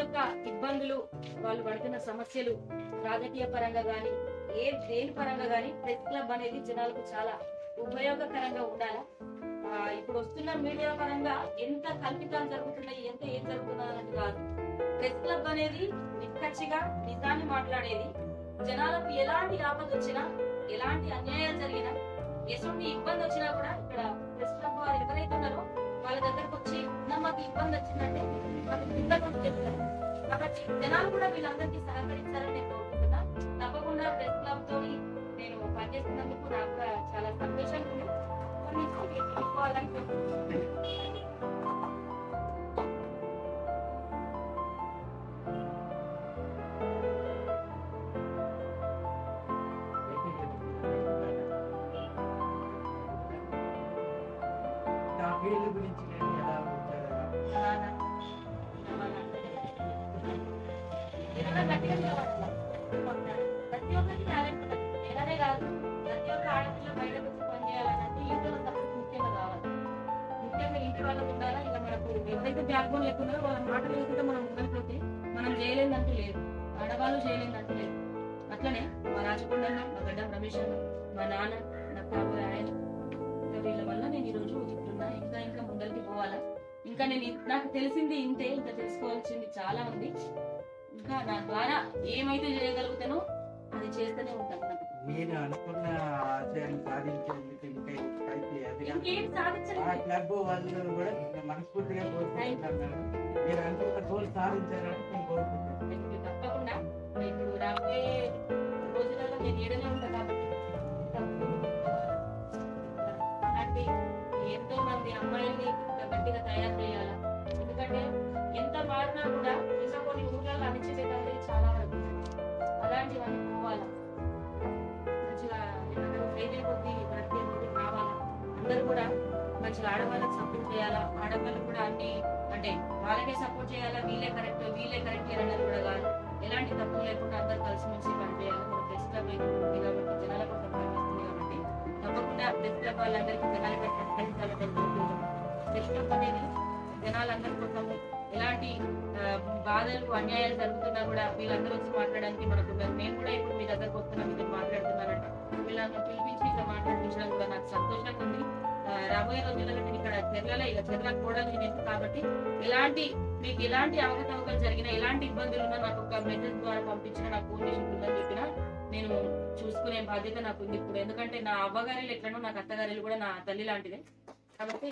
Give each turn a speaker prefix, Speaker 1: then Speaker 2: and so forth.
Speaker 1: యొక్క ఇబ్బందులు, వాళ్ళు పడుతున్న సమస్యలు రాజకీయ పరంగా గాని దేని పరంగా గాని ప్రెస్ క్లబ్ అనేది జనాలకు చాలా ఉపయోగకరంగా ఉండాలా. ఇప్పుడు వస్తున్న మీడియా పరంగా ఎంత కల్పితాలు జరుగుతున్నాయి, ఎంత ఏం జరుగుతున్నది కాదు. ప్రెస్ క్లబ్ అనేది నిక్కచ్చిగా నిజాన్ని మాట్లాడేది. జనాలకు ఎలాంటి ఆపద వచ్చినా, ఎలాంటి అన్యాయాలు జరిగినా, ఎటువంటి ఇబ్బంది వచ్చినా కూడా ఇక్కడ ప్రెస్ క్లబ్ వారు ఎవరైతే ఉన్నారో వాళ్ళ దగ్గరకు వచ్చి మాకు ఇబ్బంది వచ్చిందంటే మాకు ఇబ్బంది చెప్తారు. కాబట్టి జనాలు కూడా వీళ్ళందరికీ సహకరించాలని నేను కోరుకుంటున్నా. తప్పకుండా ప్రెస్ క్లబ్ తోని నేను పనిచేస్తున్నందుకు నాకు కూడా చాలా సంతోషంగా ఉంది.
Speaker 2: ఫీల్డ్ గురించి ఎలా
Speaker 1: ప్రతి ఒక్కరికి టాలెంట్ ఉంటుంది. నేననే కాదు, ప్రతి ఒక్క ఆడపిల్ల బయటకు వచ్చి పనిచేయాలంటే ఇంట్లో సపోర్ట్ ముఖ్యంగా కావాలి. ముఖ్యంగా ఇంటి వాళ్ళకు ఉండాలా. ఇక మనకు ఎవరైతే బ్యాక్ బోన్ లేకుండా వాళ్ళ మాటలు లేకుండా మనం ఉండకపోతే మనం చేయలేదంటూ లేదు, ఆడవాళ్ళు చేయలేదంటూ లేదు. అట్లనే మా రాజకొండన్న, మా గడ్డం రమేష్ అన్న, మా నాన్న, నాకు కాబోయే ఆయన, వీళ్ళ వల్ల నేను ఈరోజు చెప్తున్నా. ఇంకా ముందరికి పోవాలా. ఇంకా నాకు తెలిసింది ఇంతే, ఇంకా తెలుసుకోవాల్సింది చాలా ఉంది. ఇంకా నా ద్వారా ఏమైతే చేయగలుగుతానో అది చేస్తూనే ఉంటాను.
Speaker 2: నేను అనుకున్న ఆశయాన్ని సాధించేందుకు
Speaker 1: ఇంకేం సాధించాలి.
Speaker 2: క్లబ్ వాళ్ళు కూడా మనస్ఫూర్తిగా కోరుకుంటున్నాను. మీరు అనుకున్న గోల్ సాధించాలని నేను కోరుకుంటున్నాను.
Speaker 1: తప్పకుండా ఇప్పుడు రాబోయే రోజులలో నేను ఏడనే ఉంటాను. కాబట్టి అలాంటి ఎంతో మంది అమ్మాయిల్ని గట్టిగా తయారు చేయాలి. ఎందుకంటే ఎంత మారినా కూడా ఇంకా కొన్ని ఊర్లలో అణిచివేత అనేది చాలా వరకు, అలాంటివన్నీ పోవాలా. మంచిగా ధైర్యం కొద్ది ప్రతి రోజు కావాలా. అందరూ కూడా మంచిగా ఆడవాళ్ళకి సపోర్ట్ చేయాలా. ఆడవాళ్ళకు కూడా అన్ని అంటే వాళ్ళకే సపోర్ట్ చేయాలా. వీళ్ళే కరెక్ట్ అన్నది కూడా కాదు. ఎలాంటి తప్పు లేకుండా అందరూ కలిసిమెలిసి పనిచేయాలి. మన ప్రెస్ క్లబ్ ఉంది కాబట్టి జనాల కోసం పనిచేస్తుంది కాబట్టి తప్పకుండా ప్రెస్ క్లబ్ వాళ్ళందరికీ జనాలకి సహకరించాలని కోరుకుంటున్నాం. ప్రెస్ క్లబ్ అనేది జనాలందరి కోసం ఎలాంటి బాధలు అన్యాయాలు జరుగుతున్నా కూడా వీళ్ళందరూ వచ్చి మాట్లాడడానికి మనకు నేను కూడా ఇప్పుడు మీ దగ్గరకు వస్తున్నా, మీరు మాట్లాడుతున్నారంట. వీళ్ళని పిలిపించి ఇక్కడ మాట్లాడించడం కూడా నాకు సంతోషంగా ఉంది. రాబోయే రోజుల్లో నేను ఇక్కడ చెర్లకు కూడా నేను కాబట్టి మీకు ఎలాంటి అవకతవకలు జరిగినా, ఎలాంటి ఇబ్బందులు ఉన్నా నాకు ఒక మెసేజ్ ద్వారా పంపించిన, నాకు ఫోన్ చేసి ఉందని చెప్పినా నేను చూసుకునే బాధ్యత నాకు ఉంది ఇప్పుడు. ఎందుకంటే నా అవ్వగారిలు ఎట్లనో నాకు అత్తగారిలు కూడా నా తల్లి లాంటిదే కాబట్టి